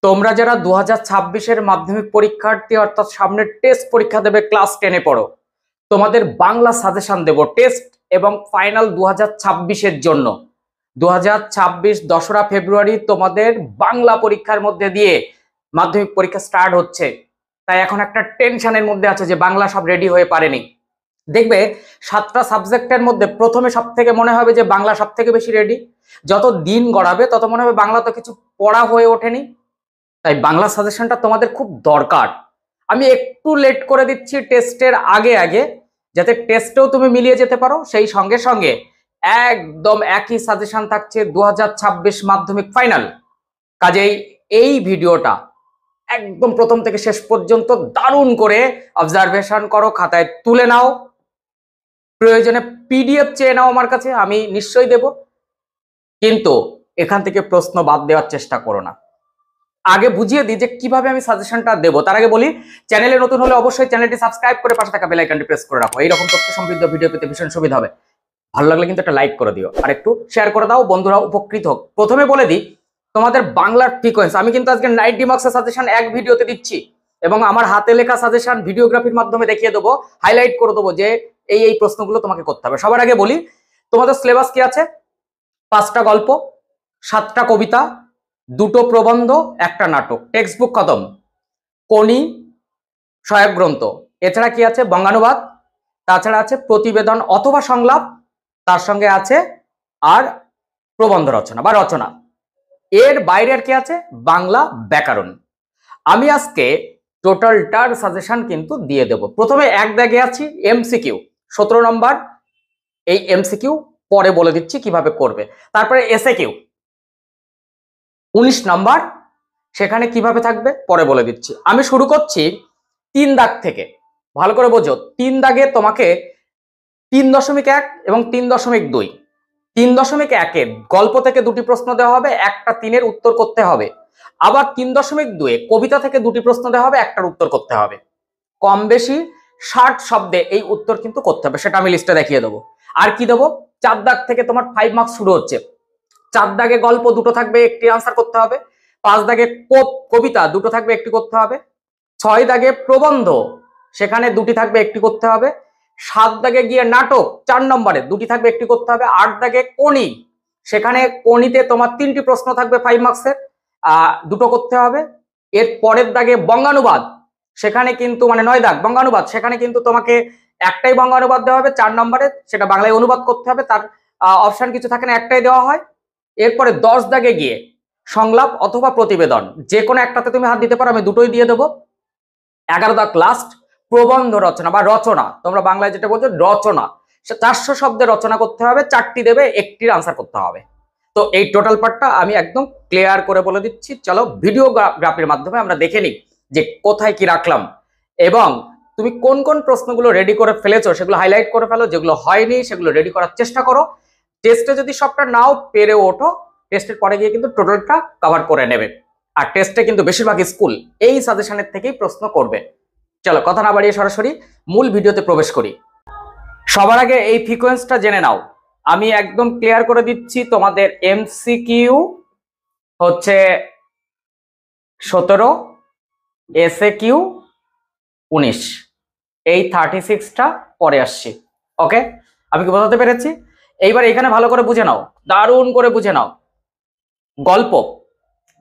তোমরা যারা 2026-এর মাধ্যমিক পরীক্ষার্থী অর্থাৎ সামনে টেস্ট পরীক্ষা দেবে ক্লাস 10-এ পড়ো, তোমাদের বাংলা সাজেশন দেব টেস্ট এবং ফাইনাল 2026-এর জন্য। 2026 2রা ফেব্রুয়ারি তোমাদের বাংলা পরীক্ষার মধ্যে দিয়ে মাধ্যমিক পরীক্ষা স্টার্ট হচ্ছে। তাই এখন একটা টেনশনের মধ্যে আছে যে বাংলা সব রেডি হয়ে পারেনি। দেখবে 7টা সাবজেক্টের মধ্যে প্রথমে সব থেকে মনে হবে যে বাংলা সব থেকে বেশি রেডি, যত দিন গড়াবে তত মনে হবে বাংলা তো কিছু পড়া হয়ে ওঠেনি। তাই বাংলা সাজেশনটা তোমাদের খুব দরকার। আমি একটু লেট করে দিচ্ছি টেস্টের আগে আগে, যাতে টেস্টেও তুমি মিলিয়ে যেতে পারো। সেই সঙ্গে সঙ্গে একদম একই সাজেশন থাকছে 2026 মাধ্যমিক ফাইনাল। কাজেই এই ভিডিওটা একদম প্রথম থেকে শেষ পর্যন্ত দারুণ করে অবজারভেশন করো, খাতায় তুলে নাও, প্রয়োজনে পিডিএফ চেয়ে নাও আমার কাছে, আমি নিশ্চয়ই দেব। কিন্তু এখান থেকে প্রশ্ন বাদ দেওয়ার চেষ্টা করো না। আগে বুঝিয়ে দিই যে কিভাবে আমি সাজেশনটা দেবো। তার আগে বলি, চ্যানেলে নতুন হলে অবশ্যই চ্যানেলটি সাবস্ক্রাইব করে পাশে থাকা বেল আইকনটি প্রেস করে রাখো। এইরকম তথ্য সমৃদ্ধ ভিডিও পেতে ভীষণ সুবিধা হবে। ভালো লাগলে কিন্তু একটা লাইক করে দিও আর একটু শেয়ার করে দাও, বন্ধুরা উপকৃত হোক। প্রথমে বলে দিই, তোমাদের বাংলার ফ্রিকোয়েন্সি আমি কিন্তু আজকে 90 মার্কসের সাজেশন এক ভিডিওতে দিচ্ছি এবং আমার হাতে লেখা সাজেশন ভিডিওগ্রাফির মাধ্যমে দেখিয়ে দেবো, হাইলাইট করে দেবো যে এই প্রশ্নগুলো তোমাকে করতে হবে। সবার আগে বলি, তোমাদের সিলেবাস কি আছে? 5টা গল্প, 7টা কবিতা, 2টো প্রবন্ধ, 1টা নাটক, টেক্সট বুক খতম, কোনি সহায়ক গ্রন্থ, এছাড়া কি আছে? বঙ্গানুবাদ, তাছাড়া আছে প্রতিবেদন অথবা সংলাপ, তার সঙ্গে আছে আর প্রবন্ধ রচনা বা রচনা। এর বাইরে আর কি আছে? বাংলা ব্যাকরণ। আমি আজকে টোটালটার সাজেশন কিন্তু দিয়ে দেব। প্রথমে এক দাগে আছি এমসিকিউ 17 নম্বর, এই এমসিকিউ পরে বলে দিচ্ছি কিভাবে করবে। তারপরে এসএকিউ 19 নম্বর, সেখানে কিভাবে থাকবে পরে বলে দিচ্ছি। আমি শুরু করছি 3 দাগ থেকে, ভালো করে বোঝো। 3 দাগে তোমাকে 3.1 এবং 3.2, 3.1-এ গল্প থেকে 2টি প্রশ্ন দেওয়া হবে, একটা 3-এর উত্তর করতে হবে। আবার 3.2-এ কবিতা থেকে 2টি প্রশ্ন দেওয়া হবে, একটার উত্তর করতে হবে। কম বেশি 60 শব্দে এই উত্তর কিন্তু করতে হবে, সেটা আমি লিস্টে দেখিয়ে দেবো। আর কি দেবো? 4 দাগ থেকে তোমার 5 মার্কস শুরু হচ্ছে। 4 দাগে গল্প 2টো থাকবে, একটি আনসার করতে হবে। 5 দাগে কবিতা 2টো থাকবে, একটি করতে হবে। 6 দাগে প্রবন্ধ, সেখানে 2টি থাকবে, একটি করতে হবে। 7 দাগে গিয়ে নাটক 4 নম্বরে 2টি থাকবে, একটি করতে হবে। 8 দাগে কোনি, সেখানে কোনিতে তোমার 3টি প্রশ্ন থাকবে 5 মার্কসের, 2টো করতে হবে। এর পরের দাগে বঙ্গানুবাদ, সেখানে কিন্তু 9 দাগ বঙ্গানুবাদ, সেখানে কিন্তু তোমাকে একটাই বঙ্গানুবাদ দেওয়া হবে 4 নম্বরে, সেটা বাংলায় অনুবাদ করতে হবে। তার অপশন কিছু থাকে না, একটাই দেওয়া হয়। এরপরে 10 দাগে গিয়ে সংলাপ অথবা প্রতিবেদন, যে কোনো একটাতে তুমি হাত দিতে পারো, আমি 2টোই দিয়ে দেবো। 11 দাগ লাস্ট প্রবন্ধ রচনা বা রচনা, তোমরা বাংলায় যেটা বলছো রচনা, 400 শব্দে রচনা করতে হবে, 4টি দেবে, একটির আনসার করতে হবে। তো এই টোটাল পার্টটা আমি একদম ক্লিয়ার করে বলে দিচ্ছি। চলো ভিডিওগ্রাফির মাধ্যমে আমরা দেখে নিই যে কোথায় কি রাখলাম এবং তুমি কোন কোন প্রশ্নগুলো রেডি করে ফেলেছো সেগুলো হাইলাইট করে ফেলো, যেগুলো হয়নি সেগুলো রেডি করার চেষ্টা করো। টেস্টে যদি সবটা নাও পেরে ওঠো, টেস্টের পরে গিয়ে কিন্তু টোটালটা কভার করে নেবে। আর টেস্টে কিন্তু বেশিরভাগ স্কুল এই সাজেশনের থেকেই প্রশ্ন করবে। চলো কথা না বাড়িয়ে সরাসরি মূল ভিডিওতে প্রবেশ করি। সবার আগে এই ফ্রিকোয়েন্সটা জেনে নাও। আমি একদম ক্লিয়ার করে দিচ্ছি, তোমাদের এমসিকিউ হচ্ছে 17, এসএকিউ 19, এই 36টা পরে আসছি। ওকে, আমি কি বোঝাতে পেরেছি? এইবার এখানে ভালো করে বুঝে নাও, দারুণ করে বুঝে নাও। গল্প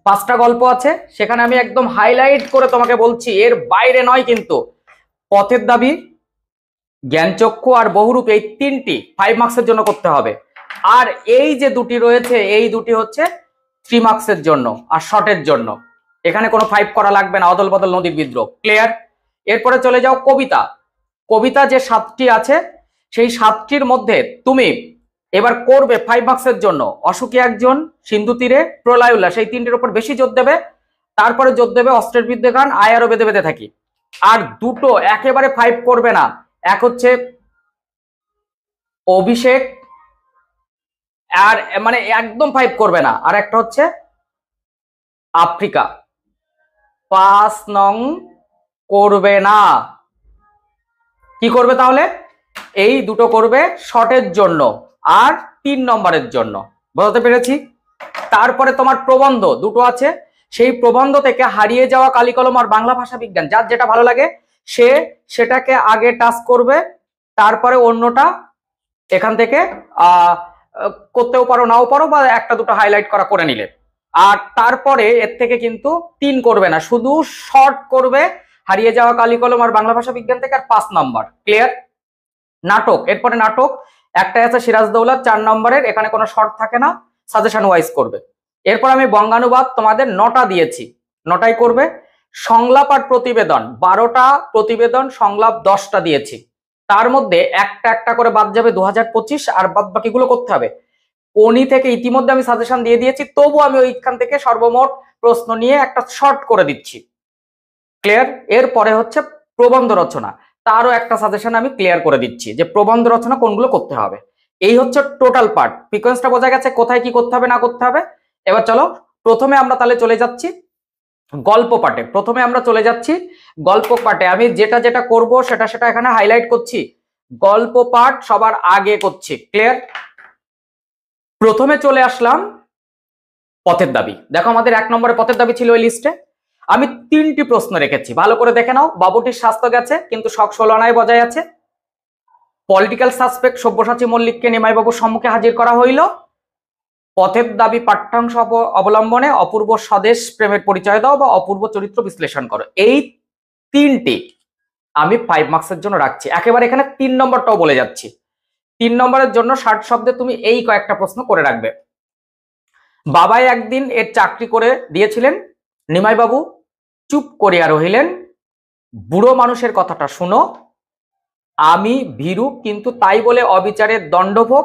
5টা গল্প আছে, সেখানে আমি একদম হাইলাইট করে তোমাকে বলছি, এর বাইরে নয় কিন্তু। পথের দাবি, জ্ঞানচক্ষু আর বহুরূপ, এই 3টি 5 মার্কসের জন্য করতে হবে। আর এই যে 2টি রয়েছে, এই 2টি হচ্ছে 3 মার্কসের জন্য আর শর্টের জন্য। এখানে কোনো 5 করা লাগবে না, অদল বদল নদীর বিদ্রোহ, ক্লিয়ার। এরপরে চলে যাও কবিতা। কবিতা যে 7টি আছে, সেই 7টির মধ্যে তুমি এবার করবে 5 মার্কসের জন্য অসুখী একজন, সিন্ধু তীরে, প্রলয় উল্লাস, এই 3টির উপর বেশি জোর দেবে। তারপরে জোর দেবে অস্ত্রের বিরুদ্ধে গান, আয় আরো বেঁধে বেঁধে থাকি। আর 2টো একেবারে 5 করবে না, এক হচ্ছে অভিষেক, আর একদম 5 করবে না, আর একটা হচ্ছে আফ্রিকা। 5 নং করবে না। কি করবে তাহলে? এই 2টো করবে শর্টের জন্য আর 3 নম্বরের জন্য, বুঝতে পেরেছি? তারপরে তোমার প্রবন্ধ 2টো আছে, সেই প্রবন্ধ থেকে হারিয়ে যাওয়া কালিকলম আর বাংলা ভাষা বিজ্ঞান, যার যেটা ভালো লাগে সে সেটাকে আগে টাচ করবে, তারপরে অন্যটা এখান থেকে করতেও পারো নাও পারো, বা একটা দুটো হাইলাইট করা করে নিলে। আর তারপরে এর থেকে কিন্তু 3 করবে না, শুধু শর্ট করবে হারিয়ে যাওয়া কালিকলম আর বাংলা ভাষা বিজ্ঞান থেকে, আর 5 নম্বর। ক্লিয়ার? নাটক, এরপরে নাটক একটাই আছে সিরাজদৌলত 4 নম্বরের, এখানে কোনো শর্ট থাকে না, সাজেশন ওয়াইজ করবে। এরপর আমি বঙ্গানুবাদ তোমাদের 9টা দিয়েছি, 9টাই করবে। সংলাপ আর প্রতিবেদন 12টা প্রতিবেদন, সংলাপ 10টা দিয়েছি, তার মধ্যে একটা একটা করে বাদ যাবে 2025, আর বাদ বাকিগুলো করতে হবে। কোনি থেকে ইতিমধ্যে আমি সাজেশন দিয়ে দিয়েছি, তবু আমি ওইখান থেকে সর্বমোট প্রশ্ন নিয়ে একটা শর্ট করে দিচ্ছি। ক্লিয়ার? এরপরে হচ্ছে প্রবন্ধ রচনা, তারও একটা সাজেশন আমি ক্লিয়ার করে দিচ্ছি যে প্রবন্ধ রচনা কোনগুলো করতে হবে। এই হচ্ছে টোটাল পার্ট। সিকোয়েন্সটা বোঝা গেছে কোথায় কি করতে হবে না করতে হবে। এবার চলো প্রথমে আমরা তাহলে চলে যাচ্ছি গল্প পাঠে। প্রথমে আমরা চলে যাচ্ছি গল্প পাঠে। আমি যেটা যেটা করব সেটা সেটা এখানে হাইলাইট করছি। গল্প পাঠ সবার আগে করছি। ক্লিয়ার? প্রথমে চলে আসলাম পথের দাবি। দেখো আমাদের 1 নম্বরে পথের দাবি ছিল ওই লিস্টে। আমি 3টি প্রশ্ন রেখেছি, ভালো করে দেখে নাও। বাবুটির স্বাস্থ্য গেছে কিন্তু শখ ষোলনায় বজায় আছে। পলিটিক্যাল সাসপেক্ট সব্যসাচী মল্লিককে নিমাইবাবুর সম্মুখে হাজির করা হইল। পথের দাবি পাঠ্যাংশ অবলম্বনে অপূর্ব স্বদেশ প্রেমের পরিচয় দাও বা অপূর্ব চরিত্র বিশ্লেষণ করো। এই 3টি আমি 5 মার্কসের জন্য রাখছি। একেবারে এখানে 3 নম্বরটাও বলে যাচ্ছি। 3 নম্বরের জন্য 60 শব্দে তুমি এই কয়েকটা প্রশ্ন করে রাখবে। বাবাই একদিন এর চাকরি করে দিয়েছিলেন, নিমাইবাবু চুপ করিয়া রহিলেন, বুড়ো মানুষের কথাটা শুনো, আমি ভীরু কিন্তু তাই বলে অবিচারের দণ্ডভোগ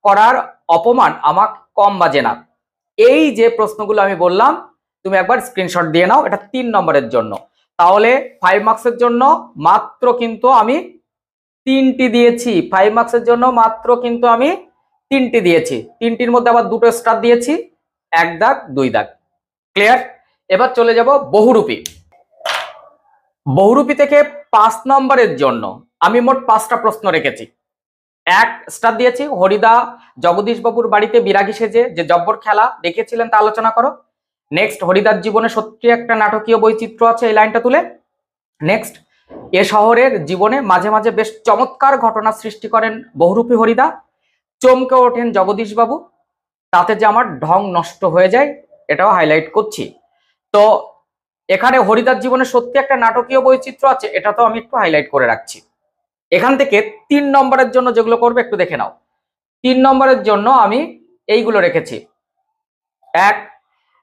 করার অপমান আমাকে কম বাজে না। এই যে প্রশ্নগুলো আমি বললাম তুমি একবার স্ক্রিনশট দিয়ে নাও, এটা 3 নম্বরের জন্য। তাহলে 5 মার্কসের জন্য মাত্র কিন্তু আমি 3টি দিয়েছি। 5 মার্কসের জন্য মাত্র কিন্তু আমি 3টি দিয়েছি। 3টির মধ্যে আবার 2টো স্টার দিয়েছি, 1 দাগ 2 দাগ। ক্লিয়ার? এবার চলে যাব বহুরূপী। বহুরূপী থেকে 5 নম্বরের জন্য আমি মোট 5টা প্রশ্ন রেখেছি, 1 স্টার দিয়েছি। হরিদা জগদীশ বাবুর বাড়িতে বিরাগী সেজে যে জব্বর খেলা দেখেছিলেন তা আলোচনা করো। নেক্সট, হরিদার জীবনে সত্যি একটা নাটকীয় বৈচিত্র্য আছে, এই লাইনটা তুলে। নেক্সট, এ শহরের জীবনে মাঝে মাঝে বেশ চমৎকার ঘটনা সৃষ্টি করেন বহুরূপী হরিদা, চমকে ওঠেন জগদীশ বাবু, তাতে যে আমার ঢং নষ্ট হয়ে যায়, এটাও হাইলাইট করছি। তো এখানে হরিদার জীবনে সত্যি একটা নাটকীয় বৈচিত্র্য আছে, এটা তো আমি একটু হাইলাইট করে রাখছি। এখান থেকে 3 নম্বরের জন্য যেগুলো করবে একটু দেখে নাও। 3 নম্বরের জন্য আমি এইগুলো রেখেছি। 1,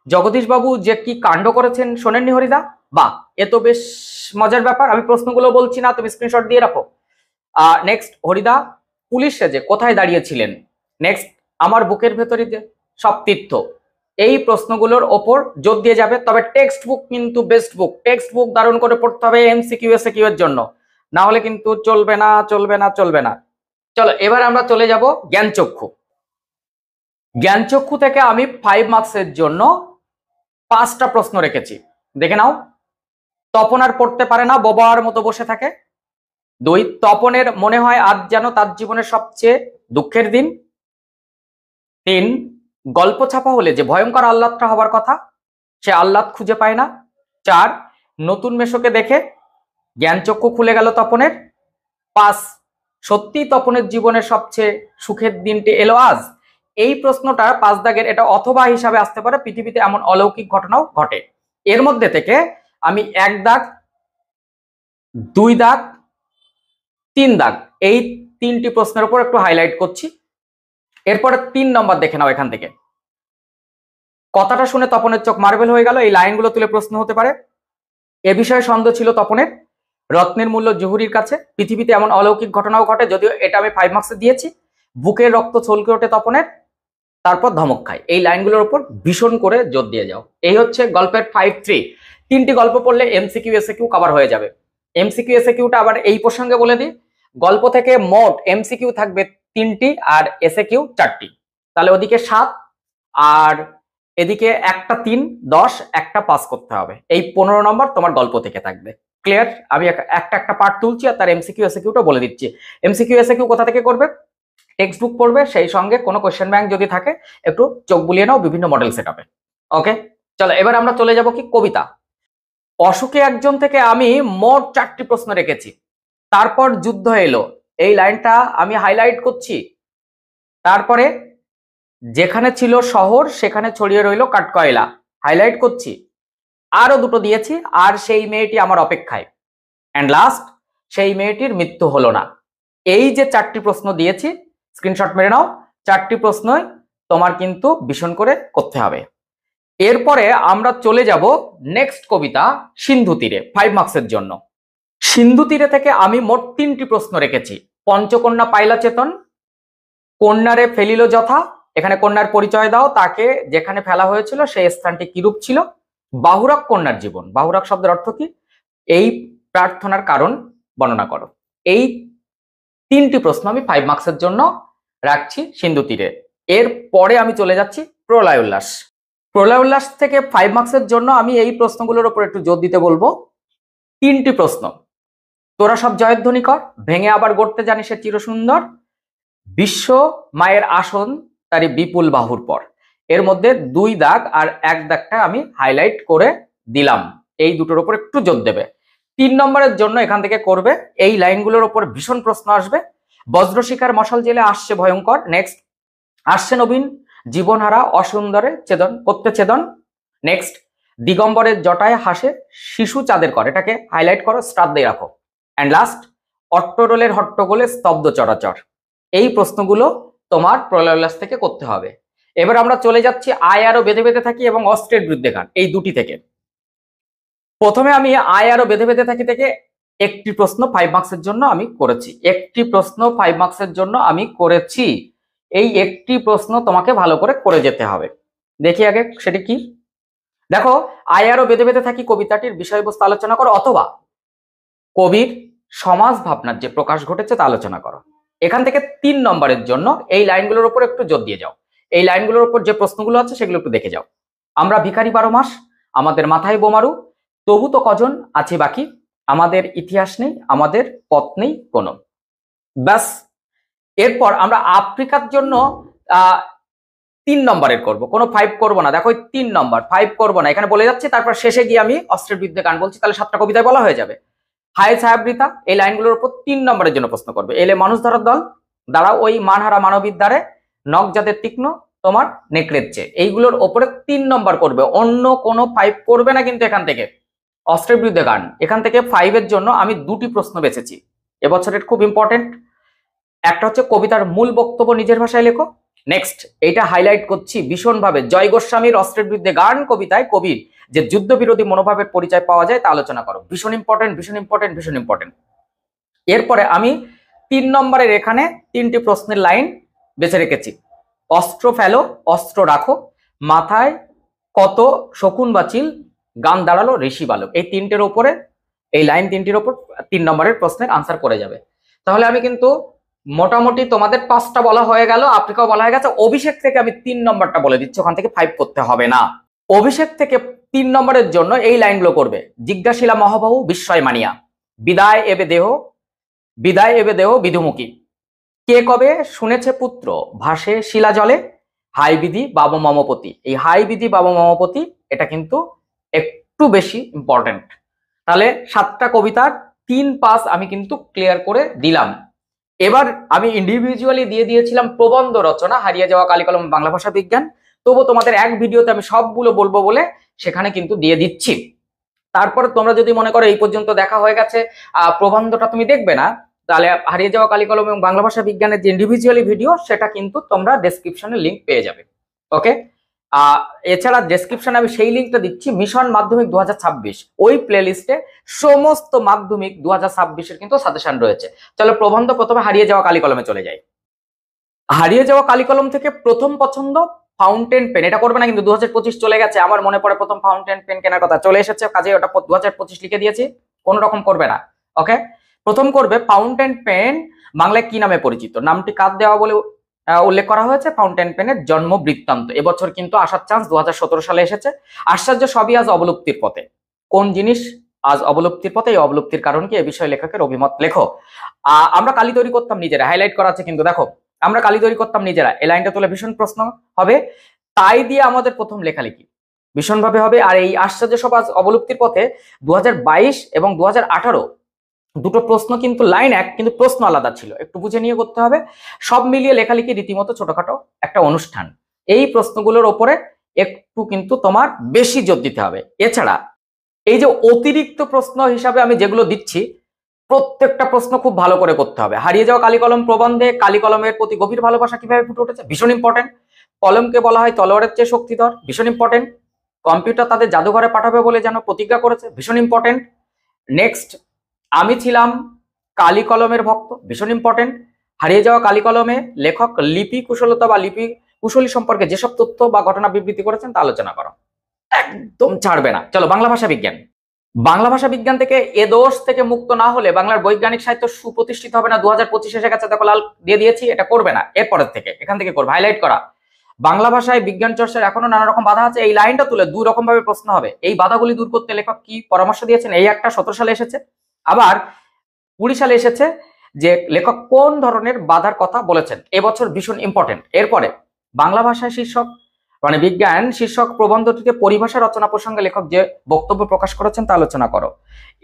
জগদীশ বাবু যে কি কাণ্ড করেছেন শোনেননি হরিদা? বাহ, এ তো বেশ মজার ব্যাপার। আমি প্রশ্নগুলো বলছি না, তুমি স্ক্রিনশট দিয়ে রাখো। নেক্সট, হরিদা পুলিশ সেজে কোথায় দাঁড়িয়েছিলেন? নেক্সট, আমার বুকের ভেতরে যে সব তীর্থ। এই প্রশ্নগুলোর ওপর জোর দিয়ে যাবে। তবে টেক্সট বুক কিন্তু বেস্ট বুক, টেক্সট বুক দারুণ করে পড়তে হবে এমসিকিউ এসকিউ এর জন্য, না হলে কিন্তু চলবে না চলবে না চলবে না। চলো এবার আমরা চলে যাব জ্ঞানচক্ষু। জ্ঞানচক্ষু থেকে আমি 5 মার্কসের জন্য 5টা প্রশ্ন রেখেছি, দেখে নাও। তপন আর পড়তে পারে না, বোবার মতো বসে থাকে। 2, তপনের মনে হয় আজ যেন তার জীবনের সবচেয়ে দুঃখের দিন। 3, গল্প ছাপা হলে যে ভয়ঙ্কর আহ্লাদটা হবার কথা সে আহ্লাদ খুঁজে পায় না। 4, নতুন মেশোকে দেখে জ্ঞানচক্ষু খুলে গেল তপনের। 5, সত্যি তপনের জীবনের সবচেয়ে সুখের দিনটি এলো আজ। এই প্রশ্নটা 5 দাগের, এটা অথবা হিসাবে আসতে পারে, পৃথিবীতে এমন অলৌকিক ঘটনাও ঘটে। এর মধ্যে থেকে আমি 1 দাগ 2 দাগ 3 দাগ এই 3টি প্রশ্নের উপর একটু হাইলাইট করছি। এরপরে 3 নম্বর দেখে নাও। এখান থেকে কথাটা শুনে তপনের চোখ মার্বেল হয়ে গেল, এই লাইনগুলো তুলে প্রশ্ন হতে পারে। এ বিষয়ে সন্দেহ ছিল তপনের, রত্নের মূল্য জহুরির কাছে, পৃথিবীতে এমন অলৌকিক ঘটনাও ঘটে, যদিও এটা আমি 5 মার্কসে দিয়েছি। বুকের রক্ত ছলকে ওঠে তপনের, তারপর ধমক খায়। এই লাইনগুলোর উপর ভীষণ করে জোর দিয়ে যাও। এই হচ্ছে গল্পের 5-3। 3টি গল্প পড়লে এমসিকিউ এসকিউ কভার হয়ে যাবে। এমসিকিউ এসকিউটা আবার এই প্রসঙ্গে বলে দিই, গল্প থেকে মোট এমসিকিউ থাকবে 3টি আর এসকিউ 4টি, তাহলে ওদিকে 7 আর এদিকে একটা 3, 10, একটা 5 করতে হবে। এই 15 নম্বর তোমার গল্প থেকে থাকবে। ক্লিয়ার? আমি একটা একটা পার্ট তুলছি আর তার এমসিকিউ এসকিউটা বলে দিচ্ছি। এমসিকিউ এসকিউ কোথা থেকে করবে? টেক্সট বুক পড়বে, সেই সঙ্গে কোনো কোশ্চেন ব্যাংক যদি থাকে একটু চোখ বুলিয়ে নাও বিভিন্ন মডেল সেটআপে। ওকে, চলো এবার আমরা চলে যাব কি কবিতা। অশোকে একজন থেকে আমি মোট 4টি প্রশ্ন রেখেছি, তারপর যুদ্ধ এলো, এই লাইনটা আমি হাইলাইট করছি। তারপরে যেখানে ছিল শহর সেখানে ছড়িয়ে রইল কাঠকয়লা, হাইলাইট করছি। আরো দুটো দিয়েছি, আর সেই মেয়েটি আমার অপেক্ষায়, এন্ড লাস্ট সেই মেয়েটির মৃত্যু হলো না। এই যে 4টি প্রশ্ন দিয়েছি, স্ক্রিনশট মেরে নাও। 4টি প্রশ্নই তোমার কিন্তু ভীষণ করে করতে হবে। এরপরে আমরা চলে যাব নেক্সট কবিতা সিন্ধু তীরে, 5 মার্কসের জন্য। সিন্ধু তীরে থেকে আমি মোট 3টি প্রশ্ন রেখেছি। পঞ্চকন্যা পাইলা চেতন, কন্যারে ফেলিল যথা, এখানে কন্যার পরিচয় দাও, তাকে যেখানে ফেলা হয়েছিল সেই স্থানটি কিরূপ ছিল। বাহুরাক কন্যার জীবন, বাহুরাক শব্দের অর্থ কি, এই প্রার্থনার কারণ বর্ণনা করো। এই 3টি প্রশ্ন আমি 5 মার্কসের জন্য রাখছি সিন্ধু তীরে। এর পরে আমি চলে যাচ্ছি প্রলয় উল্লাস। প্রলয় উল্লাস থেকে 5 মার্কসের জন্য আমি এই প্রশ্নগুলোর উপর একটু জোর দিতে বলবো। 3টি প্রশ্ন, তোরা সব জয়ধ্বনি কর, ভেঙে আবার গড়তে জানি সে চিরসুন্দর, বিশ্ব মায়ের আসন তারই বিপুল বাহুর পর। এর মধ্যে 2 দাগ আর 1 দাগটা আমি হাইলাইট করে দিলাম, এই দুটোর উপর একটু জোর দেবে। 3 নম্বরের জন্য এখান থেকে করবে এই লাইনগুলোর উপর ভীষণ প্রশ্ন আসবে। বজ্রশিখার মশাল জেলে আসছে ভয়ঙ্কর, নেক্সট আসছে নবীন জীবনহারা অসুন্দরে চেদন করতে চেদন, নেক্সট দিগম্বরের জটায় হাসে শিশু চাঁদের কর, এটাকে হাইলাইট করো, স্টার দিয়ে রাখো। অ্যান্ড লাস্ট অট্টরোলের হট্টগোলে স্তব্ধ চরাচর। এই প্রশ্নগুলো তোমার প্রলয় উল্লাস থেকে করতে হবে। এবার আমরা চলে যাচ্ছি আয় আরো বেঁধে বেঁধে থাকি এবং অস্ত্রের বিরুদ্ধে গান, এই দুটি থেকে। প্রথমে আমি আয় আরো বেঁধে বেঁধে থাকি থেকে একটি প্রশ্ন 5 মার্কসের জন্য আমি করেছি, একটি প্রশ্ন 5 মার্কসের জন্য আমি করেছি। এই একটি প্রশ্ন তোমাকে ভালো করে করে যেতে হবে। দেখি আগে সেটি কি। দেখো, আয় আরো বেঁধে বেঁধে থাকি কবিতাটির বিষয়বস্তু আলোচনা করো, অথবা কবির সমাজ ভাবনার যে প্রকাশ ঘটেছে তা আলোচনা করো। এখান থেকে 3 নম্বরের জন্য এই লাইনগুলোর উপর একটু জোর দিয়ে যাও। এই লাইনগুলোর উপর যে প্রশ্নগুলো আছে সেগুলো একটু দেখে যাও। আমরা ভিখারি 12 মাস, আমাদের মাথায় বোমারু, তবু তো কজন আছে বাকি, আমাদের ইতিহাস নেই, আমাদের পথ নেই কোনো। ব্যাস। এরপর আমরা আফ্রিকার জন্য 3 নম্বরের করব, কোনো 5 করব না। দেখো 3 নম্বর, 5 করব না, এখানে বলে যাচ্ছি, তারপর শেষে গিয়ে আমি অস্ত্রের বিরুদ্ধে গান বলছি, তাহলে 7টা কবিতায় বলা হয়ে যাবে। হায় ছায়াবৃতা, এই লাইনগুলোর উপর 3 নম্বরের জন্য প্রশ্ন করবে। এলে মানুষ ধরার দল, দাঁড়াও ওই মানহারা মানবীর দ্বারে, নখ যাদের তীক্ষ্ণ তোমার নেকড়ের চেয়ে, এইগুলোর ওপরে 3 নম্বর করবে, অন্য কোনো 5 করবে না কিন্তু। এখান থেকে অস্ত্রের বিরুদ্ধে গান, এখান থেকে 5 এর জন্য আমি 2টি প্রশ্ন বেছেছি এবছরের, খুব ইম্পর্টেন্ট। একটা হচ্ছে কবিতার মূল বক্তব্য নিজের ভাষায় লেখো, নেক্সট এইটা হাইলাইট করছি ভীষণভাবে, জয় গোস্বামীর অস্ত্রের বিরুদ্ধে গান কবিতায় কবির যে যুদ্ধবিরোধী মনোভাবের পরিচয় পাওয়া যায় তা আলোচনা করো। ভীষণ ইম্পর্টেন্ট, ভীষণ ইম্পর্টেন্ট, ভীষণ ইম্পর্টেন্ট। এরপরে আমি 3 নম্বরের এখানে 3টি প্রশ্নের লাইন বেছে রেখেছি। অস্ত্র ফেলো, অস্ত্র রাখো, মাথায় কত শকুন বাচিল, গান দাঁড়ালো ঋষি বালক। এই 3টের উপরে, এই লাইন 3টির উপর 3 নম্বরের প্রশ্নের আনসার করে যাবে। তাহলে আমি কিন্তু মোটামুটি তোমাদের 5টা বলা হয়ে গেল, আফ্রিকাও বলা হয়ে গেছে। অভিষেক থেকে আমি 3 নম্বরটা বলে দিচ্ছি, ওখান থেকে 5 করতে হবে না। অভিষেক থেকে 3 নম্বরের জন্য এই লাইনগুলো করবে। জিজ্ঞাসিলা মহাবাহু বিস্ময় মানিয়া, বিদায় এবে দেহ, বিদায় এবে দেহ বিধুমুখী, কে কবে শুনেছে পুত্র ভাসে শিলা জলে, হাই বিধি বাবা মমপতি। এই হাই বিধি বাবা মমপতি এটা কিন্তু একটু বেশি ইম্পর্টেন্ট। তাহলে 7টা কবিতার 3 পাস আমি কিন্তু ক্লিয়ার করে দিলাম। এবার আমি ইন্ডিভিজুয়ালি দিয়ে দিয়েছিলাম প্রবন্ধ রচনা, হারিয়ে যাওয়া কালিকলম বাংলা ভাষা বিজ্ঞান। তবু তোমাদের এক ভিডিওতে আমি সবগুলো বলবো বলে সেখানে কিন্তু দিয়ে দিচ্ছি। তারপরে তোমরা যদি মনে করো এই পর্যন্ত দেখা হয়ে গেছে, প্রবন্ধটা তুমি দেখবে না, তাহলে হারিয়ে যাওয়া কালিকলম এবং বাংলা ভাষা বিজ্ঞানের যে ইন্ডিভিজুয়ালি ভিডিও সেটা কিন্তু তোমরা ডেসক্রিপশনে লিঙ্ক পেয়ে যাবে। ওকে, এছাড়া ডেসক্রিপশনে আমি সেই লিঙ্কটা দিচ্ছি, মিশন মাধ্যমিক 2026, ওই প্লেলিস্টে সমস্ত মাধ্যমিক 2026-এর কিন্তু সাজেশন রয়েছে। চলো প্রবন্ধ প্রথমে হারিয়ে যাওয়া কালিকলমে চলে যাই। হারিয়ে যাওয়া কালিকলম থেকে প্রথম পছন্দ ফাউন্টেন পেন, এটা করবে না কিন্তু, 2025 চলে গেছে, আমার মনে পড়ে প্রথম ফাউন্টেন পেন কেনার কথা, চলে এসেছে, কাজে ওটা 2025 লিখে দিয়েছি, কোনো রকম করবে না। ওকে, প্রথম করবে ফাউন্টেন পেন বাংলায় কি নামে পরিচিত, নামটি কার দেওয়া বলে উল্লেখ করা হয়েছে, ফাউন্টেন পেনের জন্ম বৃত্তান্ত। এবছর কিন্তু আসার চান্স, 2017 সালে এসেছে। আশ্চর্য সবই আজ অবলুপ্তির পথে, কোন জিনিস আজ অবলুপ্তির পথে, এই অবলুপ্তির কারণ কি, এ বিষয়ে লেখকের অভিমত লেখো। আমরা কালি তৈরি করতাম নিজেরা, হাইলাইট করা আছে কিন্তু, দেখো আমরা কালি তৈরি করতাম নিজেরা, এই লাইনটা তোলে ভীষণ প্রশ্ন হবে। তাই দিয়ে আমাদের প্রথম লেখালেখি, ভীষণভাবে হবে। আর এই আশ্চর্য সব অবলুপ্তির পথে 2022 এবং 2018 দুটো প্রশ্ন কিন্তু লাইন এক, কিন্তু প্রশ্ন আলাদা ছিল, একটু বুঝে নিয়ে করতে হবে। সব মিলিয়ে লেখালেখি রীতিমতো ছোটখাটো একটা অনুষ্ঠান। এই প্রশ্নগুলোর ওপরে একটু কিন্তু তোমার বেশি জোর দিতে হবে। এছাড়া এই যে অতিরিক্ত প্রশ্ন হিসাবে আমি যেগুলো দিচ্ছি, প্রত্যেকটা প্রশ্ন খুব ভালো করে করতে হবে। হারিয়ে যাওয়া কালি কলম প্রবন্ধে কালি কলমের প্রতি গভীর ভালোবাসা কিভাবে ফুটে উঠেছে, ভীষণ ইম্পর্টেন্ট। কলমকে বলা হয় তলোয়ারের চেয়ে শক্তিধর, ভীষণ ইম্পর্টেন্ট। কম্পিউটার তাদের জাদুঘরে পাঠাবে বলে যেন প্রতিজ্ঞা করেছে, ভীষণ ইম্পর্টেন্ট। নেক্সট, আমি ছিলাম কালি কলমের ভক্ত, ভীষণ ইম্পর্টেন্ট। হারিয়ে যাওয়া কালি কলমে লেখক লিপি কুশলতা বা লিপি কুশলী সম্পর্কে যেসব তথ্য বা ঘটনা বিবৃতি করেছেন তা আলোচনা করো, একদম ছাড়বে না। চলো বাংলা ভাষা বিজ্ঞান। বাংলা ভাষা বিজ্ঞান থেকে এ দোষ থেকে মুক্ত না হলে বাংলার বৈজ্ঞানিক সাহিত্য সুপ্রতিষ্ঠিত হবে না। 2025 এসে গেছে, দেখো লাল দিয়ে দিয়েছি, এটা করবে না, এরপরের থেকে এখান থেকে করবে, হাইলাইট করা। বাংলা ভাষায় বিজ্ঞান চর্চার এখনো নানা রকম বাধা আছে, এই লাইনটা তুলে দুই রকম ভাবে প্রশ্ন হবে। এই বাধাগুলি দূর করতে লেখক কি পরামর্শ দিয়েছেন? এই একটা 17 সালে এসেছে, আবার 20 সালে এসেছে যে লেখক কোন ধরনের বাধার কথা বলেছেন, এবছর ভীষণ ইম্পর্টেন্ট। এরপরে বাংলা ভাষায় শীর্ষক মানে বিজ্ঞান শীর্ষক প্রবন্ধটিতে পরিভাষা রচনা প্রসঙ্গে লেখক যে বক্তব্য প্রকাশ করেছেন তা আলোচনা করো।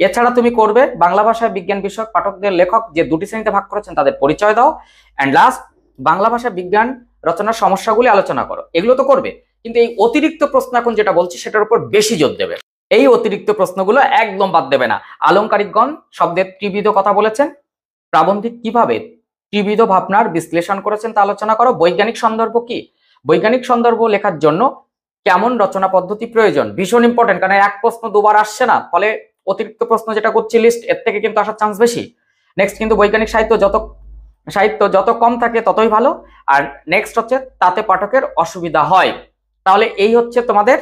এছাড়া তুমি করবে বাংলা ভাষায় বিজ্ঞান বিষয়ক পাঠকদের লেখক যে দুটি শ্রেণীতে ভাগ করেছেন তাদের পরিচয় দাও। অ্যান্ড লাস্ট, বাংলা ভাষা বিজ্ঞান রচনার সমস্যাগুলি আলোচনা করো। এগুলো তো করবে, কিন্তু এই অতিরিক্ত প্রশ্ন এখন যেটা বলছি সেটার উপর বেশি জোর দেবে। এই অতিরিক্ত প্রশ্নগুলো একদম বাদ দেবে না। আলংকারিকগণ শব্দের ত্রিবিধ কথা বলেছেন, প্রাবন্ধিক কিভাবে ত্রিবিধ ভাবনার বিশ্লেষণ করেছেন তা আলোচনা করো। বৈজ্ঞানিক সন্দর্ভ কি, বৈজ্ঞানিক সন্দর্ভ লেখার জন্য কেমন রচনা পদ্ধতি প্রয়োজন, ভীষণ ইম্পর্টেন্ট, কারণ এক প্রশ্ন দুবার আসছে না, ফলে অতিরিক্ত প্রশ্ন যেটা করছি লিস্ট, এর থেকে কিন্তু আসার চান্স বেশি। নেক্সট, কিন্তু বৈজ্ঞানিক সাহিত্য যত কম থাকে ততই ভালো। আর নেক্সট হচ্ছে তাতে পাঠকের অসুবিধা হয়। তাহলে এই হচ্ছে তোমাদের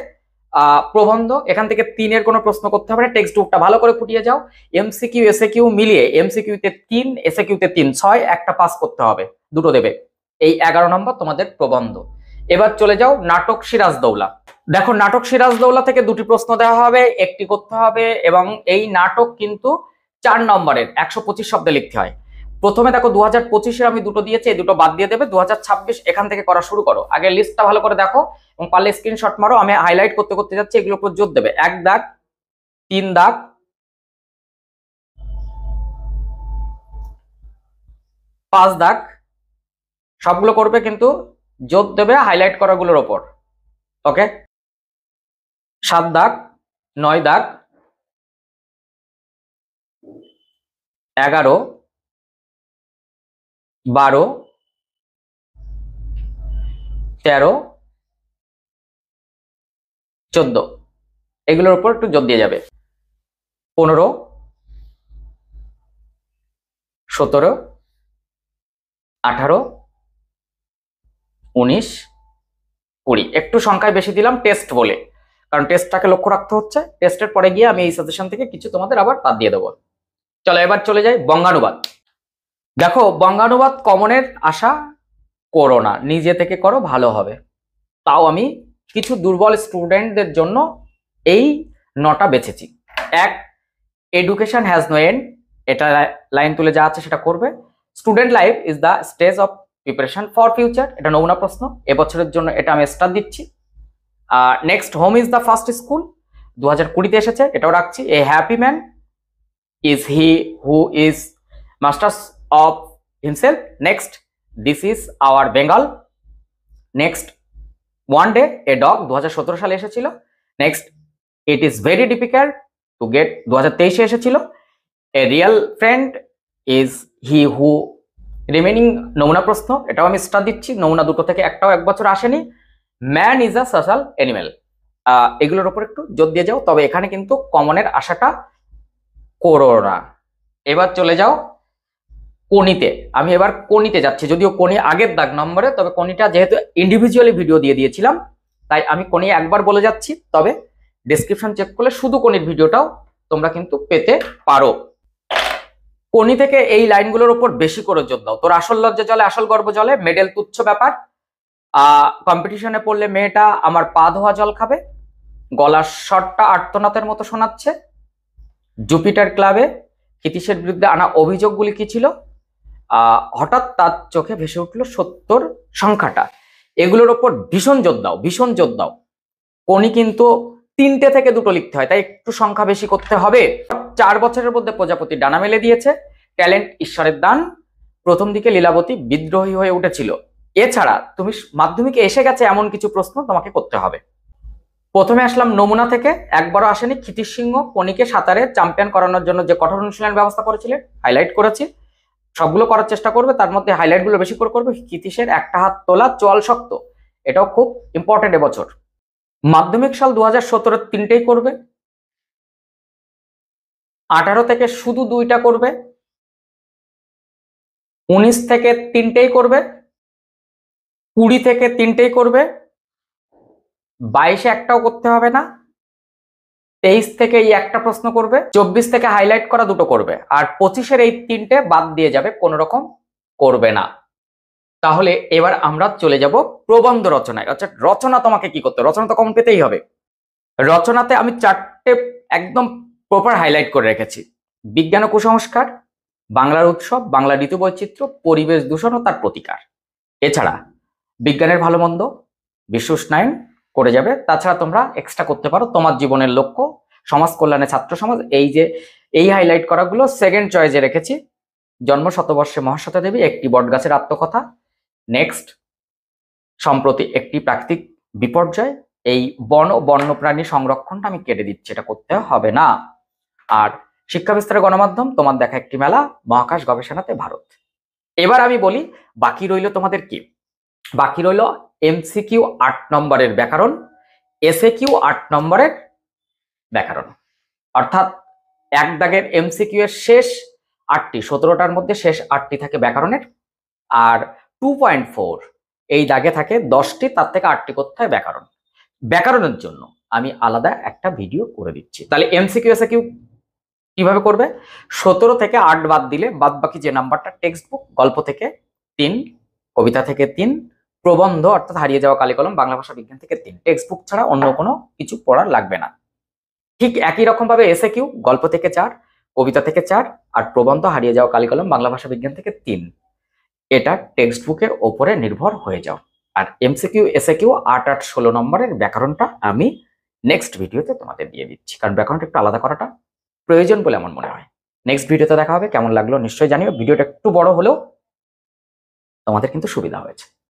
প্রবন্ধ। এখান থেকে 3-এর কোনো প্রশ্ন করতে হবে না, টেক্সট বুকটা ভালো করে ফুটিয়ে যাও। এমসিকিউ এসএকিউ মিলিয়ে এমসিকিউতে 3, এসএকিউতে 3, 6 একটা পাস করতে হবে, দুটো দেবে। এই 11 নম্বর তোমাদের প্রবন্ধ। এবার চলে যাও নাটক সিরাজদৌলা। দেখো নাটক সিরাজদৌলা থেকে দুটি প্রশ্ন দেওয়া হবে, একটি করতে হবে, এবং এই নাটক কিন্তু 4 নম্বরের 125 শব্দে লিখতে হয়। প্রথমে দেখো 2025-এর আমি দুটো দিয়েছি, এই দুটো বাদ দিয়ে দেবে। 2026 এখান থেকে করা শুরু করো। আগে লিস্টটা ভালো করে দেখো এবং পারলে স্ক্রিনশট মারো, আমি হাইলাইট করতে করতে যাচ্ছি, এগুলোর উপর জোর দেবে। 1 দাগ, 3 দাগ, 5 দাগ, সবগুলো করবে কিন্তু জোর দেবে হাইলাইট করাগুলোর ওপর। ওকে, 7 দাগ, 9 দাগ, 11, 12, 13, 14, এগুলোর উপর একটু জোর দিয়ে যাবে। 15, 17, 18, 19, 20। একটু সংখ্যায় বেশি দিলাম টেস্ট বলে, কারণ টেস্টটাকে লক্ষ্য রাখতে হচ্ছে। টেস্টের পরে গিয়ে আমি এই সাজেশন থেকে কিছু তোমাদের আবার বাদ দিয়ে দেবো। চলো এবার চলে যাই বঙ্গানুবাদ। দেখো বঙ্গানুবাদ কমনের আশা করো না, নিজে থেকে করো, ভালো হবে। তাও আমি কিছু দুর্বল স্টুডেন্টদের জন্য এই 9টা বেছেছি। 1, এডুকেশন হ্যাজ নো এন্ড, এটা লাইন তুলে যা আছে সেটা করবে। Student life is the stage of preparation for future, এটা নমুনা প্রশ্ন, এবছরের জন্য এটা আমি স্টার দিচ্ছি। Next, home is the first school, 2020-তে এসেছে, এটাও রাখছি। A happy man is he who is masters of himself. Next, this is our Bengal. Next, one day a dog, 2017 সালে এসেছিল। Next, it is very difficult to get, 2023-এ এসেছিল। A real friend is he who remaining, নমুনা প্রশ্ন, এটাও আমি star দিচ্ছি। নমুনা দুটো থেকে একটাও 1 বছর আসেনি। Man is a social animal, এগুলোর উপর একটু জোর দিয়ে যাও, তবে এখানে কিন্তু কমনের আশাটা করো না। এবার চলে যাও কোনিতে। আমি এবার কোনিতে যাচ্ছি, যদিও কোনি আগের দাগ নম্বরে, তবে কোনিটা যেহেতু ইন্ডিভিজুয়ালি ভিডিও দিয়ে দিয়েছিলাম তাই আমি কোনি একবার বলে যাচ্ছি, তবে ডেসক্রিপশন চেক করলে শুধু কোনির ভিডিওটাও তোমরা কিন্তু পেতে পারো। কোনি থেকে এই লাইনগুলোর উপর বেশি করে জোর দাও। তোর আসল লজ্জা জলে আসল গর্ব জলে, মেডেল তুচ্ছ ব্যাপার, কম্পিটিশনে পড়লে মেয়েটা আমার পা ধোয়া জল খাবে, গলার স্বরটা আর্তনাদের মতো শোনাচ্ছে, জুপিটার ক্লাবে ক্ষিতীশের বিরুদ্ধে আনা অভিযোগগুলি কি ছিল, হঠাৎ তার চোখে ভেসে উঠলো 70 সংখ্যাটা, এগুলোর ওপর ভীষণ জোর দাও, ভীষণ জোর দাও। কোনি কিন্তু 3টে থেকে 2টো লিখতে হয়, তাই একটু সংখ্যা বেশি করতে হবে। 4 বছরের মধ্যে প্রজাপতি ডানা মেলে দিয়েছে, ট্যালেন্ট ঈশ্বরের দান, প্রথম দিকে লীলাবতী বিদ্রোহী হয়ে উঠেছিল। এছাড়া তুমি মাধ্যমিকে এসে গেছে এমন কিছু প্রশ্ন তোমাকে করতে হবে। প্রথমে আসলাম নমুনা থেকে, একবারও আসেনি। ক্ষিতিশ সিংহ কোনিকে সাঁতারে চ্যাম্পিয়ন করানোর জন্য যে কঠোর অনুশীলন ব্যবস্থা করেছিলেন, হাইলাইট করেছি। সবগুলো করার চেষ্টা করবে, তার মধ্যে হাইলাইট গুলো বেশি করে করবে। ক্ষিতীশের একটা হাত তোলা, চোয়াল শক্ত, এটাও খুব ইম্পর্টেন্ট এবছর। মাধ্যমিক সাল 2017 3টেই করবে। 18 থেকে শুধু 2টা করবে। 19 থেকে 3টেই করবে। 20 থেকে 3টেই করবে। 22-এ একটাও করতে হবে না। 23 থেকে এই একটা প্রশ্ন করবে। 24 থেকে হাইলাইট করা 2টো করবে। আর 25-এর এই 3টে বাদ দিয়ে যাবে, কোন রকম করবে না। তাহলে এবার আমরা চলে যাব প্রবন্ধ রচনায়। আচ্ছা, রচনা তোমাকে কি করতে, রচনা তো কমন পেতেই হবে। রচনাতে আমি 4টে একদম প্রপার হাইলাইট করে রেখেছি। বিজ্ঞান ও কুসংস্কার, বাংলার উৎসব, বাংলা ঋতু বৈচিত্র্য, পরিবেশ দূষণ ও তার প্রতিকার। এছাড়া বিজ্ঞানের ভালো মন্দ, বিশ্ব উষ্ণায়ন করে যাবে। তাছাড়া তোমরা এক্সট্রা করতে পারো তোমার জীবনের লক্ষ্য, সমাজ কল্যাণে ছাত্র সমাজ। এই হাইলাইট করাগুলো সেকেন্ড চয়েসে রেখেছি। জন্ম শতবর্ষে মহাশ্বেতা দেবী, একটি বটগাছের আত্মকথা। নেক্সট, সম্প্রতি একটি প্রাকৃতিক বিপর্যয়। এই বন ও বন্যপ্রাণী সংরক্ষণটা আমি কেটে দিচ্ছি, এটা করতে হবে না। আর শিক্ষা বিস্তারের গণমাধ্যম, তোমার দেখা একটি মেলা, মহাকাশ গবেষণাতে ভারত। এবার আমি বলি বাকি রইল তোমাদের কি। বাকি রইল এমসিকিউ 8 নম্বরের ব্যাকরণ, এসএকিউ 8 নম্বরের ব্যাকরণ। অর্থাৎ এক দাগের এমসিকিউ এর শেষ 8টি, 17টার মধ্যে শেষ 8টি থাকে ব্যাকরণের। আর 2.4 এই দাগে থাকে 10টি, তার থেকে 8টি করতে হয় ব্যাকরণ। ব্যাকরণের জন্য আমি আলাদা একটা ভিডিও করে দিচ্ছি। তাহলে এমসিকিউ এসএকিউ কিভাবে করবে? 17 থেকে 8 বাদ দিলে বাদ বাকি যে নাম্বারটা, টেক্সট বুক, গল্প থেকে 3, কবিতা থেকে 3, প্রবন্ধ অর্থাৎ হারিয়ে যাওয়া কালিকলম, বাংলা ভাষা বিজ্ঞান থেকে 3। টেক্সট বুক ছাড়া অন্য কোনো কিছু পড়ার লাগবে না। ঠিক একই রকম ভাবে এসএকিউ, গল্প থেকে 4, কবিতা থেকে 4, আর প্রবন্ধ হারিয়ে যাওয়া কালিকলম, বাংলা ভাষা বিজ্ঞান থেকে 3। এটা টেক্সট বুকের ওপরে নির্ভর হয়ে যাও। আর এমসিকিউ এসএকিউ 8, 8, 16 নম্বরের ব্যাকরণটা আমি নেক্সট ভিডিওতে তোমাদের দিয়ে দিচ্ছি, কারণ ব্যাকরণটা একটু আলাদা করাটা প্রয়োজন বলে আমার মনে হয়। নেক্সট ভিডিওতে দেখা হবে। কেমন লাগলো নিশ্চয়ই জানিও। ভিডিওটা একটু বড় হলেও তোমাদের কিন্তু সুবিধা হয়েছে।